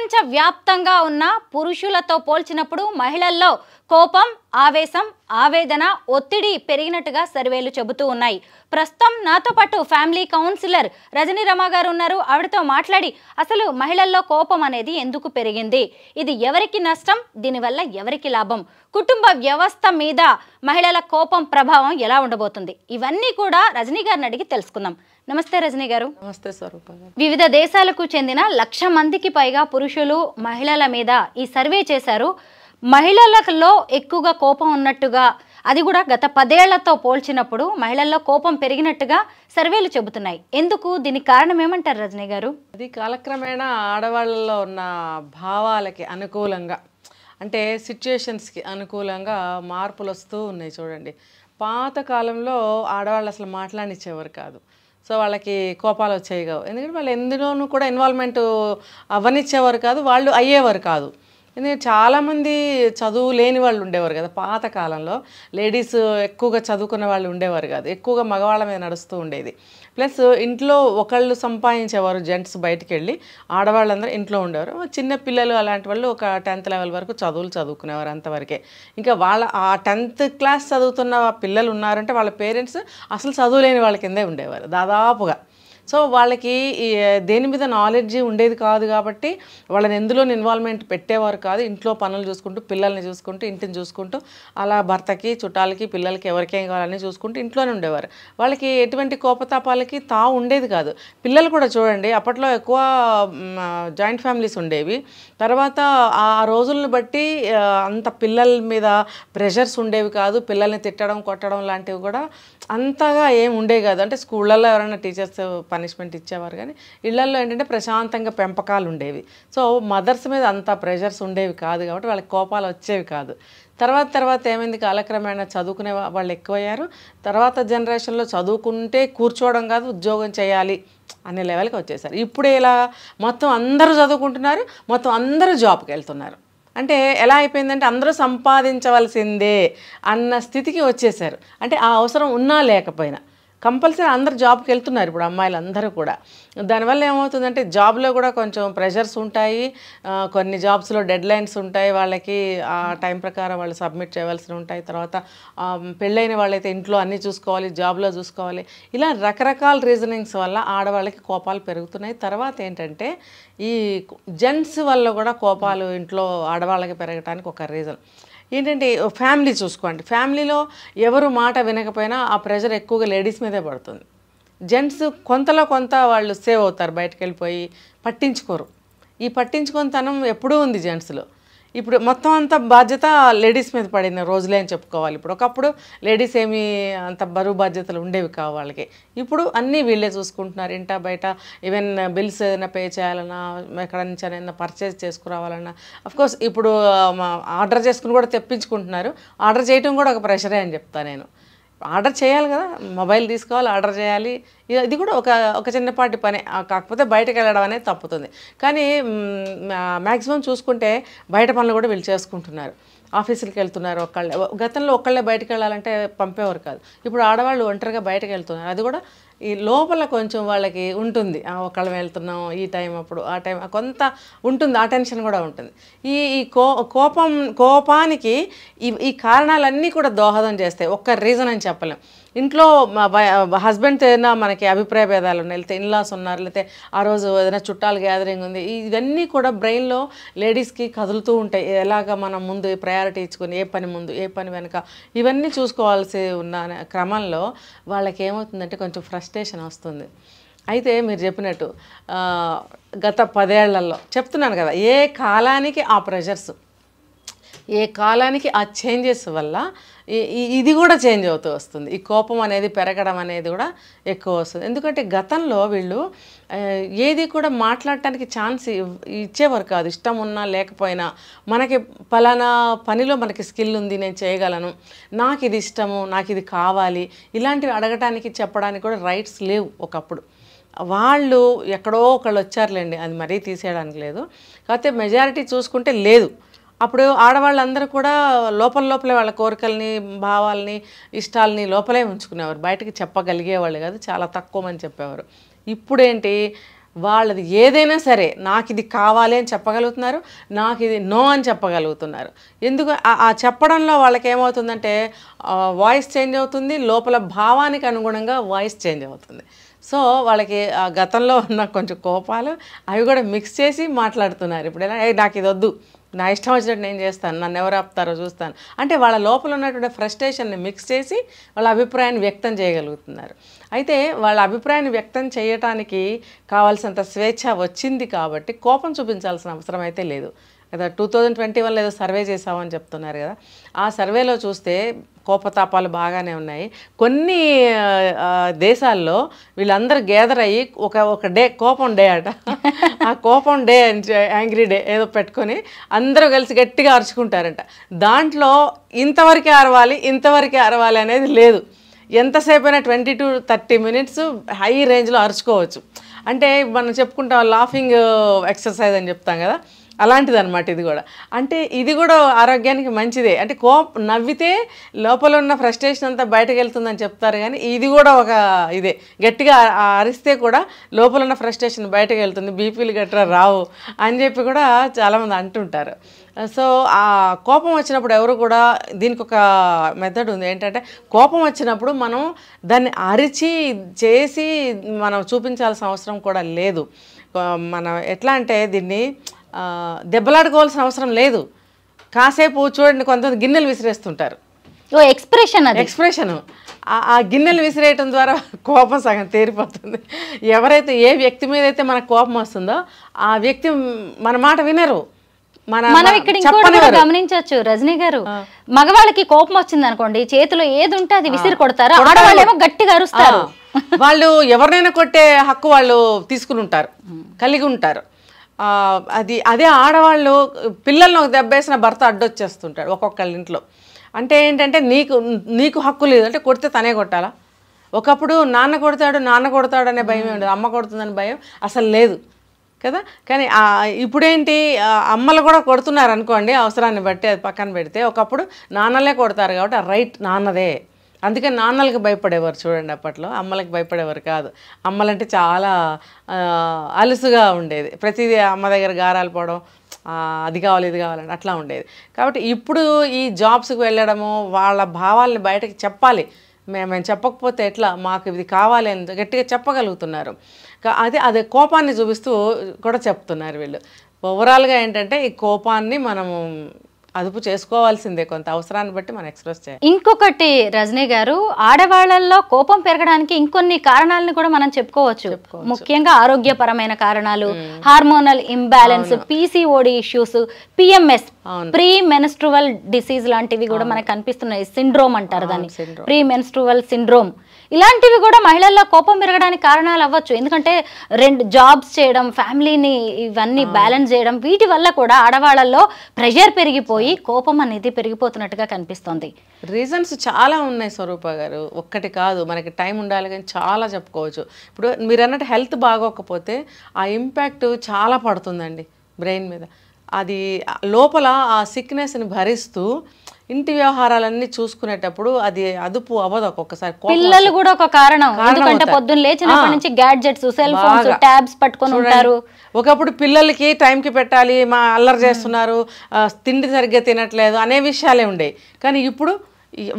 ప్రపంచవ్యాప్తంగా ఉన్న పురుషులతో పోల్చినప్పుడు మహిళల్లో కోపం, ఆవేశం, ఆవేదన, ఒత్తిడి పెరిగినట్టుగా సర్వేలు చెబుతూ ఉన్నాయి. ప్రస్తుతం నాతో పాటు ఫ్యామిలీ కౌన్సిలర్ రజనీ రమ గారు ఉన్నారు. ఆవిడతో మాట్లాడి అసలు మహిళల్లో కోపం అనేది ఎందుకు పెరిగింది, ఇది ఎవరికి నష్టం, దీనివల్ల ఎవరికి లాభం, కుటుంబ వ్యవస్థ మీద మహిళల కోపం ప్రభావం ఎలా ఉండబోతుంది, ఇవన్నీ కూడా రజనీ గారిని అడిగి తెలుసుకుందాం. నమస్తే రజనీ గారు. నమస్తే స్వరూప. వివిధ దేశాలకు చెందిన 1,00,000 మందికి పైగా పురుషులు మహిళల మీద ఈ సర్వే చేశారు. మహిళలలో ఎక్కువగా కోపం ఉన్నట్టుగా, అది కూడా గత 10 ఏళ్లతో పోల్చినప్పుడు మహిళల్లో కోపం పెరిగినట్టుగా సర్వేలు చెబుతున్నాయి. ఎందుకు, దీనికి కారణం ఏమంటారు రజనీ గారు? అది కాలక్రమేణా ఆడవాళ్ళలో ఉన్న భావాలకి అనుకూలంగా, అంటే సిచ్యుయేషన్స్కి అనుకూలంగా మార్పులు వస్తూ ఉన్నాయి. చూడండి, పాత కాలంలో ఆడవాళ్ళు అసలు మాట్లాడినిచ్చేవారు కాదు. సో వాళ్ళకి కోపాలు వచ్చేవి కావు. ఎందుకంటే వాళ్ళు ఎందులోనూ కూడా ఇన్వాల్వ్మెంట్ అవ్వనిచ్చేవారు కాదు, వాళ్ళు అయ్యేవారు కాదు. ఎందుకంటే చాలామంది చదువు లేని వాళ్ళు ఉండేవారు కదా పాత కాలంలో. లేడీస్ ఎక్కువగా చదువుకున్న వాళ్ళు ఉండేవారు కాదు, ఎక్కువగా మగవాళ్ళ మీద నడుస్తూ ఉండేది. ప్లస్ ఇంట్లో ఒకళ్ళు సంపాదించేవారు, జెంట్స్ బయటికి వెళ్ళి, ఆడవాళ్ళందరూ ఇంట్లో ఉండేవారు. చిన్న పిల్లలు అలాంటి వాళ్ళు ఒక 10th లెవెల్ వరకు చదువుకునేవారు, అంతవరకే. ఇంకా వాళ్ళ ఆ 10th క్లాస్ చదువుతున్న పిల్లలు ఉన్నారంటే వాళ్ళ పేరెంట్స్ అసలు చదువులేని వాళ్ళ కిందే ఉండేవారు దాదాపుగా. సో వాళ్ళకి దేని మీద నాలెడ్జ్ ఉండేది కాదు కాబట్టి వాళ్ళని ఎందులోని ఇన్వాల్వ్మెంట్ పెట్టేవారు కాదు. ఇంట్లో పనులు చూసుకుంటూ, పిల్లల్ని చూసుకుంటూ, ఇంటిని చూసుకుంటూ, అలా భర్తకి, చుట్టాలకి, పిల్లలకి ఎవరికేం కావాలని చూసుకుంటూ ఇంట్లోనే ఉండేవారు. వాళ్ళకి ఎటువంటి కోపతాపాలకి తావు ఉండేది కాదు. పిల్లలు కూడా చూడండి, అప్పట్లో ఎక్కువ జాయింట్ ఫ్యామిలీస్ ఉండేవి. తర్వాత ఆ రోజులను బట్టి అంత పిల్లల మీద ప్రెషర్స్ ఉండేవి కాదు. పిల్లల్ని తిట్టడం, కొట్టడం లాంటివి కూడా అంతగా ఏం ఉండేవి కాదు. అంటే స్కూళ్ళల్లో ఎవరైనా టీచర్స్ పనిష్మెంట్ ఇచ్చేవారు, కానీ ఇళ్లల్లో ఏంటంటే ప్రశాంతంగా పెంపకాలు ఉండేవి. సో మదర్స్ మీద అంత ప్రెషర్స్ ఉండేవి కాదు కాబట్టి వాళ్ళకి కోపాలు వచ్చేవి కాదు. తర్వాత ఏమైంది, కాలక్రమేణా చదువుకునే వాళ్ళు ఎక్కువయ్యారు. తర్వాత జనరేషన్లో చదువుకుంటే కూర్చోవడం కాదు, ఉద్యోగం చేయాలి అనే లెవెల్కి వచ్చేసారు. ఇప్పుడు ఇలా మొత్తం అందరూ చదువుకుంటున్నారు, మొత్తం అందరూ జాబ్కి వెళ్తున్నారు. అంటే ఎలా అయిపోయిందంటే అందరూ సంపాదించవలసిందే అన్న స్థితికి వచ్చేసారు. అంటే ఆ అవసరం ఉన్నా లేకపోయినా కంపల్సరీ అందరు జాబ్కి వెళ్తున్నారు ఇప్పుడు అమ్మాయిలు అందరూ కూడా. దానివల్ల ఏమవుతుందంటే జాబ్లో కూడా కొంచెం ప్రెషర్స్ ఉంటాయి, కొన్ని జాబ్స్లో డెడ్ లైన్స్ ఉంటాయి, వాళ్ళకి ఆ టైం ప్రకారం వాళ్ళు సబ్మిట్ చేయవలసి ఉంటాయి. తర్వాత పెళ్ళైన వాళ్ళైతే ఇంట్లో అన్నీ చూసుకోవాలి, జాబ్లో చూసుకోవాలి. ఇలా రకరకాల రీజనింగ్స్ వల్ల ఆడవాళ్ళకి కోపాలు పెరుగుతున్నాయి. తర్వాత ఏంటంటే ఈ జెంట్స్ వల్ల కూడా కోపాలు ఇంట్లో ఆడవాళ్ళకి పెరగడానికి ఒక రీజన్ ఏంటంటే, ఫ్యామిలీ చూసుకోండి. ఫ్యామిలీలో ఎవరు మాట వినకపోయినా ఆ ప్రెషర్ ఎక్కువగా లేడీస్ మీదే పడుతుంది. జెంట్స్ కొంతలో కొంత వాళ్ళు సేవ్ అవుతారు, బయటకు వెళ్ళిపోయి పట్టించుకోరు. ఈ పట్టించుకొనితనం ఎప్పుడూ ఉంది జెంట్స్లో. ఇప్పుడు మొత్తం అంత బాధ్యత లేడీస్ మీద పడిన రోజులే అని చెప్పుకోవాలి. ఇప్పుడు ఒకప్పుడు లేడీస్ ఏమీ అంత బరువు బాధ్యతలు ఉండేవి కావు వాళ్ళకి. ఇప్పుడు అన్నీ వీళ్ళే చూసుకుంటున్నారు. ఇంట బయట ఈవెన్ బిల్స్ ఏదైనా పే చేయాలన్నా, ఎక్కడ నుంచి అయినా పర్చేజ్ చేసుకురావాలన్నా, అఫ్కోర్స్ ఇప్పుడు ఆర్డర్ చేసుకుని కూడా తెప్పించుకుంటున్నారు. ఆర్డర్ చేయడం కూడా ఒక ప్రెషరే అని చెప్తాను నేను. ఆర్డర్ చేయాలి కదా, మొబైల్ తీసుకోవాలి, ఆర్డర్ చేయాలి. ఇది కూడా ఒక చిన్నపాటి పనే, కాకపోతే బయటకు వెళ్ళడం అనేది తప్పుతుంది. కానీ మ్యాక్సిమం చూసుకుంటే బయట పనులు కూడా వీళ్ళు చేసుకుంటున్నారు. ఆఫీసులకు వెళ్తున్నారు ఒక్కళ్ళే. గతంలో ఒక్కళ్ళే బయటకు వెళ్ళాలంటే పంపేవారు కాదు. ఇప్పుడు ఆడవాళ్ళు ఒంటరిగా బయటకు వెళ్తున్నారు. అది కూడా ఈ లోపల కొంచెం వాళ్ళకి ఉంటుంది, ఒకళ్ళం వెళ్తున్నాం ఈ టైం, అప్పుడు ఆ టైం కొంత ఉంటుంది, ఆ టెన్షన్ కూడా ఉంటుంది. ఈ కోపానికి ఈ కారణాలన్నీ కూడా దోహదం చేస్తాయి. ఒక్క రీజన్ అని చెప్పలేం. ఇంట్లో హస్బెండ్ ఏదైనా మనకి అభిప్రాయ భేదాలు ఉన్నాయి, లేకపోతే ఇన్లాస్ ఉన్నారు, లేకపోతే ఆ రోజు ఏదైనా చుట్టాలు గ్యాదరింగ్ ఉంది, ఇవన్నీ కూడా బ్రెయిన్లో లేడీస్కి కదులుతూ ఉంటాయి. ఎలాగ మనం ముందు ప్రయారిటీ ఇచ్చుకొని ఏ పని ముందు ఏ పని వెనుక ఇవన్నీ చూసుకోవాల్సి ఉన్న క్రమంలో వాళ్ళకి ఏమవుతుందంటే కొంచెం ఫ్రస్ట్రేషన్ వస్తుంది. అయితే మీరు చెప్పినట్టు గత 10 ఏళ్లలో చెప్తున్నాను కదా, ఏ కాలానికి ఆ ప్రెషర్స్, ఏ కాలానికి ఆ చేంజెస్ వల్ల ఇది కూడా చేంజ్ అవుతూ వస్తుంది. ఈ కోపం అనేది పెరగడం అనేది కూడా ఎక్కువ వస్తుంది. ఎందుకంటే గతంలో వీళ్ళు ఏది కూడా మాట్లాడటానికి ఛాన్స్ ఇచ్చేవారు కాదు. ఇష్టం ఉన్నా లేకపోయినా, మనకి పలానా పనిలో మనకి స్కిల్ ఉంది, నేను చేయగలను, నాకు ఇది ఇష్టము, నాకు ఇది కావాలి, ఇలాంటివి అడగటానికి చెప్పడానికి కూడా రైట్స్ లేవు ఒకప్పుడు. వాళ్ళు ఎక్కడో ఒకళ్ళు వచ్చారులేండి, అది మరీ తీసేయడానికి లేదు, కాకపోతే మెజారిటీ చూసుకుంటే లేదు. అప్పుడు ఆడవాళ్ళందరూ కూడా లోపలే వాళ్ళ కోరికల్ని, భావాల్ని, ఇష్టాలని లోపలే ఉంచుకునేవారు, బయటకు చెప్పగలిగేవాళ్ళు కాదు, చాలా తక్కువ మంది చెప్పేవారు. ఇప్పుడేంటి, వాళ్ళది ఏదైనా సరే నాకు ఇది కావాలి అని చెప్పగలుగుతున్నారు, నాకు ఇది నో అని చెప్పగలుగుతున్నారు. ఎందుకు ఆ చెప్పడంలో వాళ్ళకి ఏమవుతుందంటే వాయిస్ చేంజ్ అవుతుంది, లోపల భావానికి అనుగుణంగా వాయిస్ చేంజ్ అవుతుంది. సో వాళ్ళకి ఆ గతంలో ఉన్న కొంచెం కోపాలు అవి కూడా మిక్స్ చేసి మాట్లాడుతున్నారు. ఇప్పుడు ఎలా నాకు ఇది వద్దు, నా ఇష్టం వచ్చినట్టు నేను చేస్తాను, నన్ను ఎవరు ఆపుతారో చూస్తాను అంటే వాళ్ళ లోపల ఉన్నటువంటి ఫ్రస్ట్రేషన్ని మిక్స్ చేసి వాళ్ళ అభిప్రాయాన్ని వ్యక్తం చేయగలుగుతున్నారు. అయితే వాళ్ళ అభిప్రాయాన్ని వ్యక్తం చేయటానికి కావాల్సినంత స్వేచ్ఛ వచ్చింది కాబట్టి కోపం చూపించాల్సిన అవసరం అయితే లేదు కదా. 2021 ఏదో సర్వే చేసామని చెప్తున్నారు కదా, ఆ సర్వేలో చూస్తే కోపతాపాలు బాగానే ఉన్నాయి. కొన్ని దేశాల్లో వీళ్ళందరూ గ్యాదర్ అయ్యి ఒక డే కోపం డే అట, ఆ కోపం డే యాంగ్రీ డే ఏదో పెట్టుకొని అందరూ కలిసి గట్టిగా అరుచుకుంటారంట. దాంట్లో ఇంతవరకే అరవాలి అనేది లేదు. ఎంతసేపు అయినా 20 to 30 minutes హై రేంజ్లో అరుచుకోవచ్చు. అంటే మనం చెప్పుకుంటాం లాఫింగ్ ఎక్సర్సైజ్ అని చెప్తాం కదా, అలాంటిది అనమాట ఇది కూడా. అంటే ఇది కూడా ఆరోగ్యానికి మంచిదే. అంటే నవ్వితే లోపల ఉన్న ఫ్రస్ట్రేషన్ అంతా బయటకు వెళ్తుందని చెప్తారు, కానీ ఇది కూడా ఒక ఇదే. గట్టిగా అరిస్తే కూడా లోపల ఉన్న ఫ్రస్ట్రేషన్ బయటకు వెళ్తుంది, బీపీలు గట్రా రావు అని చెప్పి కూడా చాలామంది అంటుంటారు. సో ఆ కోపం వచ్చినప్పుడు ఎవరు కూడా దీనికి ఒక మెథడ్ ఉంది ఏంటంటే, కోపం వచ్చినప్పుడు మనం దాన్ని అరిచి చేసి మనం చూపించాల్సిన అవసరం కూడా లేదు. మనం ఎట్లా అంటే దీన్ని దెబ్బలాడుకోవాల్సిన అవసరం లేదు. కాసేపు చూడండి, కొంతమంది గిన్నెలు విసిరేస్తుంటారు, ఎక్స్ప్రెషన్. ఆ గిన్నెలు విసిరేయటం ద్వారా కోపం సగం తేరిపోతుంది. ఎవరైతే ఏ వ్యక్తి మీద అయితే మనకు కోపం వస్తుందో ఆ వ్యక్తి మన మాట వినరు. మనం ఇక్కడ ఇంకోటి గమనించవచ్చు రజనీ గారు, మగవాళ్ళకి కోపం వచ్చింది అనుకోండి, చేతిలో ఏది ఉంటే అది విసిరి కొడతారు, ఆడవాళ్ళేమో గట్టిగా అరుస్తారు. వాళ్ళు ఎవరినైనా కొట్టే హక్కు వాళ్ళు తీసుకుని ఉంటారు, కలిగి ఉంటారు. అదే ఆడవాళ్ళు పిల్లల్ని ఒక దెబ్బేసిన భర్త అడ్డొచ్చేస్తుంటాడు ఒక్కొక్కళ్ళ ఇంట్లో. అంటే ఏంటంటే నీకు హక్కు లేదు అంటే కొడితే తనే కొట్టాలా? ఒకప్పుడు నాన్న కొడతాడు అనే భయం ఉండదు, అమ్మ కొడుతుందని భయం అసలు లేదు కదా. కానీ ఇప్పుడేంటి, అమ్మలు కూడా కొడుతున్నారు అనుకోండి అవసరాన్ని బట్టి, అది పక్కన పెడితే. ఒకప్పుడు నాన్నలే కొడతారు కాబట్టి ఆ రైట్ నాన్నదే. అందుకే నాన్నలకు భయపడేవారు చూడండి అప్పట్లో, అమ్మలకు భయపడేవారు కాదు. అమ్మలంటే చాలా అలుసుగా ఉండేది, ప్రతిదీ అమ్మ దగ్గర గారాలు పోవడం, అది కావాలి ఇది కావాలని అట్లా ఉండేది. కాబట్టి ఇప్పుడు ఈ జాబ్స్కి వెళ్ళడము, వాళ్ళ భావాల్ని బయటకు చెప్పాలి. మేము చెప్పకపోతే ఎట్లా, మాకు ఇది కావాలి అని గట్టిగా చెప్పగలుగుతున్నారు. అదే కోపాన్ని చూపిస్తూ కూడా చెప్తున్నారు వీళ్ళు. ఓవరాల్గా ఏంటంటే ఈ కోపాన్ని మనము అదుపు చేసుకోవాల్సిందే, కొంత అవసరాన్ని బట్టి మనం ఎక్స్ప్రెస్ చేయాలి. ఇంకొకటి రజనీ గారు, ఆడవాళ్ళల్లో కోపం పెరగడానికి ఇంకొన్ని కారణాలను కూడా మనం చెప్పుకోవచ్చు. ముఖ్యంగా ఆరోగ్యపరమైన కారణాలు, hormonal imbalance, PCOD issues, PMS, pre menstrual disease లాంటివి కూడా మనకు కనిపిస్తున్నాయి. సిండ్రోమ్ అంటారు దాన్ని, ప్రీ మెన్స్ట్రువల్ సిండ్రోమ్. ఇలాంటివి కూడా మహిళల్లో కోపం పెరగడానికి కారణాలు అవ్వచ్చు. ఎందుకంటే జాబ్స్ చేయడం, ఫ్యామిలీని ఇవన్నీ బ్యాలెన్స్ చేయడం, వీటి వల్ల కూడా ఆడవాళ్ళల్లో ప్రెషర్ పెరిగిపోయి కోపం అనేది పెరిగిపోతున్నట్టుగా కనిపిస్తుంది. రీజన్స్ చాలా ఉన్నాయి స్వరూప గారు, ఒక్కటి కాదు. మనకి టైం ఉండాలి కానీ చాలా చెప్పుకోవచ్చు. ఇప్పుడు మీరు అన్నట్టు హెల్త్ బాగోకపోతే ఆ ఇంపాక్ట్ చాలా పడుతుందండి బ్రెయిన్ మీద. అది లోపల ఆ సిక్నెస్ని భరిస్తూ ఇంటి వ్యవహారాలన్నీ చూసుకునేటప్పుడు అది అదుపు అవ్వదు. ఒక్కొక్కసారి పిల్లలు కూడా ఒక కారణం, ఎందుకంటే పొద్దున్న లేచినప్పటి నుంచి గ్యాడ్జెట్స్, సెల్ ఫోన్స్, ట్యాబ్స్ పట్టుకొని ఉంటారు. ఒకప్పుడు పిల్లలకి టైంకి పెట్టాలి, మా అల్లరి చేస్తున్నారు, తిండి సరిగ్గా తినట్లేదు అనే విషయాలే ఉండేవి. కానీ ఇప్పుడు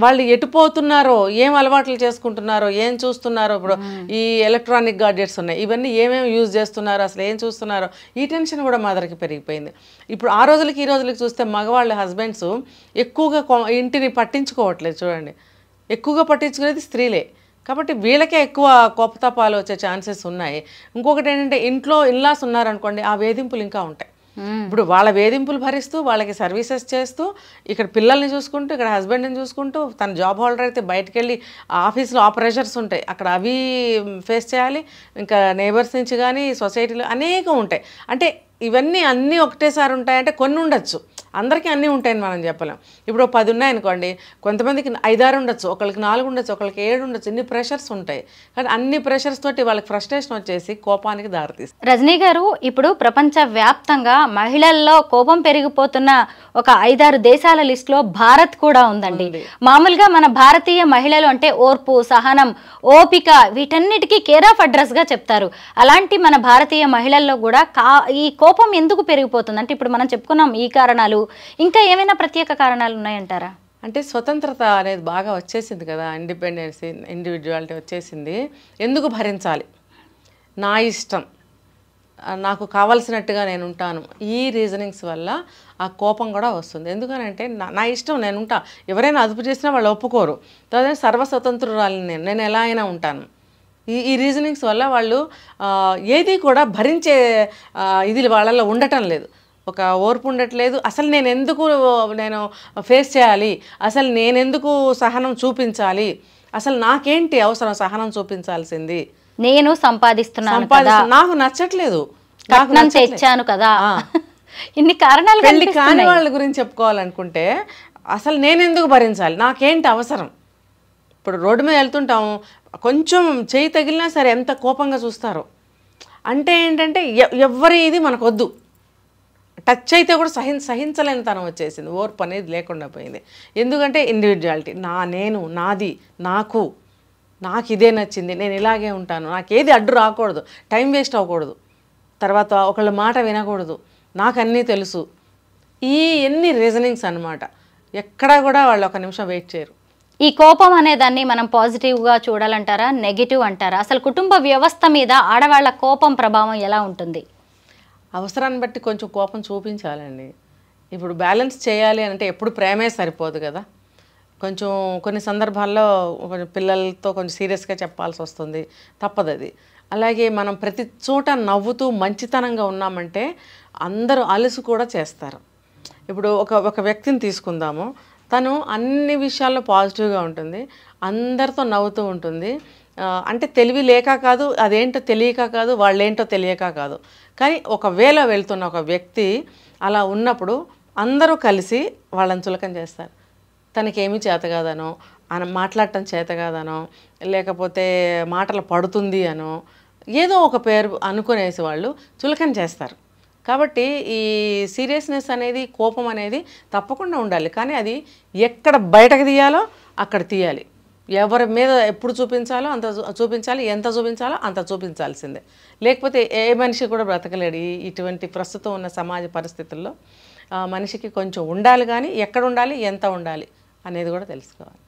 వాళ్ళు ఎటుపోతున్నారో, ఏం అలవాట్లు చేసుకుంటున్నారో, ఏం చూస్తున్నారో, ఇప్పుడు ఈ ఎలక్ట్రానిక్ గాడ్జెట్స్ ఉన్నాయి, ఇవన్నీ ఏమేమి యూజ్ చేస్తున్నారో, అసలు ఏం చూస్తున్నారో, ఈ టెన్షన్ కూడా మదర్కి పెరిగిపోయింది. ఇప్పుడు ఆ రోజులకి ఈ రోజులకి చూస్తే మగవాళ్ళ హస్బెండ్స్ ఎక్కువగా ఇంటిని పట్టించుకోవట్లేదు చూడండి, ఎక్కువగా పట్టించుకునేది స్త్రీలే. కాబట్టి వీళ్ళకే ఎక్కువ కోపతాపాలు వచ్చే ఛాన్సెస్ ఉన్నాయి. ఇంకొకటి ఏంటంటే, ఇంట్లో ఇల్లాస్ ఉన్నారనుకోండి, ఆ వేధింపులు ఇంకా ఉంటాయి. ఇప్పుడు వాళ్ళ వేధింపులు భరిస్తూ, వాళ్ళకి సర్వీసెస్ చేస్తూ, ఇక్కడ పిల్లల్ని చూసుకుంటూ, ఇక్కడ హస్బెండ్ని చూసుకుంటూ, తన జాబ్ హోల్డర్ అయితే బయటకు వెళ్ళి ఆఫీస్లో ఆ ప్రెషర్స్ ఉంటాయి, అక్కడ అవి ఫేస్ చేయాలి. ఇంకా నేబర్స్ నుంచి కానీ సొసైటీలో అనేకం ఉంటాయి. అంటే ఇవన్నీ అన్నీ ఒకటేసారి ఉంటాయంటే కొన్ని ఉండొచ్చు, అందరికీ అన్నీ ఉంటాయని మనం చెప్పలేం. ఇప్పుడు 10 ఉన్నాయనుకోండి, కొంతమందికి 5, 6 ఉండొచ్చు, ఒకళ్ళకి 4 ఉండొచ్చు, ఒకళ్ళకి 7 ఉండొచ్చు. ఇన్ని ప్రెషర్స్ ఉంటాయి. కానీ అన్ని ప్రెషర్స్ తోటి వాళ్ళకి ఫ్రస్ట్రేషన్ వచ్చేసి కోపానికి దారితీస్తుంది. రజనీ గారు, ఇప్పుడు ప్రపంచ వ్యాప్తంగా మహిళల్లో కోపం పెరిగిపోతున్న ఒక 5-6 దేశాల లిస్టులో భారత్ కూడా ఉందండి. మామూలుగా మన భారతీయ మహిళలు అంటే ఓర్పు, సహనం, ఓపిక వీటన్నిటికీ కేర్ ఆఫ్ అడ్రస్ గా చెప్తారు. అలాంటి మన భారతీయ మహిళల్లో కూడా ఈ కోపం ఎందుకు పెరిగిపోతుంది అంటే ఇప్పుడు మనం చెప్పుకున్నాం ఈ కారణాలు, ఇంకా ఏమైనా ప్రత్యేక కారణాలు ఉన్నాయంటారా? అంటే స్వతంత్రత అనేది బాగా వచ్చేసింది కదా, ఇండిపెండెన్స్, ఇండివిజువాలిటీ వచ్చేసింది. ఎందుకు భరించాలి, నా ఇష్టం, నాకు కావాల్సినట్టుగా నేను ఉంటాను, ఈ రీజనింగ్స్ వల్ల ఆ కోపం కూడా వస్తుంది. ఎందుకనంటే నా ఇష్టం నేను ఉంటా, ఎవరైనా అదుపు చేసినా వాళ్ళు ఒప్పుకోరు. తర్వాత సర్వస్వతంత్రురాలని నేను ఎలా అయినా ఉంటాను. ఈ రీజనింగ్స్ వల్ల వాళ్ళు ఏది కూడా భరించే ఇది వాళ్ళల్లో ఉండటం లేదు, ఒక ఓర్పు ఉండట్లేదు. అసలు నేను ఫేస్ చేయాలి, అసలు నేనెందుకు సహనం చూపించాలి, అసలు నాకేంటి అవసరం సహనం చూపించాల్సింది, నేను సంపాదిస్తున్నాను, నాకు నచ్చట్లేదు, కట్నం తెచ్చాను కదా, ఇన్ని కారణాలు. పెళ్లి కాని వాళ్ళ గురించి చెప్పుకోవాలనుకుంటే అసలు నేనెందుకు భరించాలి, నాకేంటి అవసరం. ఇప్పుడు రోడ్డు మీద వెళ్తుంటాం, కొంచెం చేయి తగిలినా సరే ఎంత కోపంగా చూస్తారు. అంటే ఏంటంటే ఎవరి ఇది మనకు వద్దు, టచ్ అయితే కూడా సహించలేని తనం వచ్చేసింది, ఓర్పు అనేది లేకుండా పోయింది. ఎందుకంటే ఇండివిజువాలిటీ, నేను, నాది, నాకు ఇదే నచ్చింది, నేను ఇలాగే ఉంటాను, నాకేది అడ్డు రాకూడదు, టైం వేస్ట్ అవ్వకూడదు, తర్వాత ఒకళ్ళ మాట వినకూడదు, నాకు అన్నీ తెలుసు. ఎన్ని రీజనింగ్స్ అన్నమాట. ఎక్కడా కూడా వాళ్ళు ఒక నిమిషం వెయిట్ చేయరు. ఈ కోపం అనేదాన్ని మనం పాజిటివ్గా చూడాలంటారా, నెగిటివ్ అంటారా? అసలు కుటుంబ వ్యవస్థ మీద ఆడవాళ్ళ కోపం ప్రభావం ఎలా ఉంటుంది? అవసరాన్ని బట్టి కొంచెం కోపం చూపించాలండి. ఇప్పుడు బ్యాలెన్స్ చేయాలి అంటే ఎప్పుడు ప్రేమే సరిపోదు కదా, కొంచెం కొన్ని సందర్భాల్లో కొంచెం పిల్లలతో కొంచెం సీరియస్గా చెప్పాల్సి వస్తుంది, తప్పదు అది. అలాగే మనం ప్రతి చోట నవ్వుతూ మంచితనంగా ఉన్నామంటే అందరూ అలసి కూడా చేస్తారు. ఇప్పుడు ఒక వ్యక్తిని తీసుకుందాము, తను అన్ని విషయాల్లో పాజిటివ్గా ఉంటుంది, అందరితో నవ్వుతూ ఉంటుంది. అంటే తెలివి లేక కాదు, అదేంటో తెలియక కాదు, వాళ్ళేంటో తెలియక కాదు, కానీ ఒకవేళ వెళ్తున్న ఒక వ్యక్తి అలా ఉన్నప్పుడు అందరూ కలిసి వాళ్ళని చులకన చేస్తారు. తనకేమీ చేత కాదనో, మాట్లాడటం చేత కాదనో, లేకపోతే మాటలు పడుతుంది అనో, ఏదో ఒక పేరు అనుకునేసి వాళ్ళు చులకన చేస్తారు. కాబట్టి ఈ సీరియస్నెస్ అనేది, కోపం అనేది తప్పకుండా ఉండాలి, కానీ అది ఎక్కడ బయటకు తీయాలో అక్కడ తీయాలి. ఎవరి మీద ఎప్పుడు చూపించాలో అంత చూపించాలి, ఎంత చూపించాలో అంత చూపించాల్సిందే. లేకపోతే ఏ మనిషి కూడా బ్రతకలేడు ఇటువంటి ప్రస్తుతం ఉన్న సమాజ పరిస్థితుల్లో. మనిషికి కొంచెం ఉండాలి, కానీ ఎక్కడ ఉండాలి, ఎంత ఉండాలి అనేది కూడా తెలుసుకోవాలి.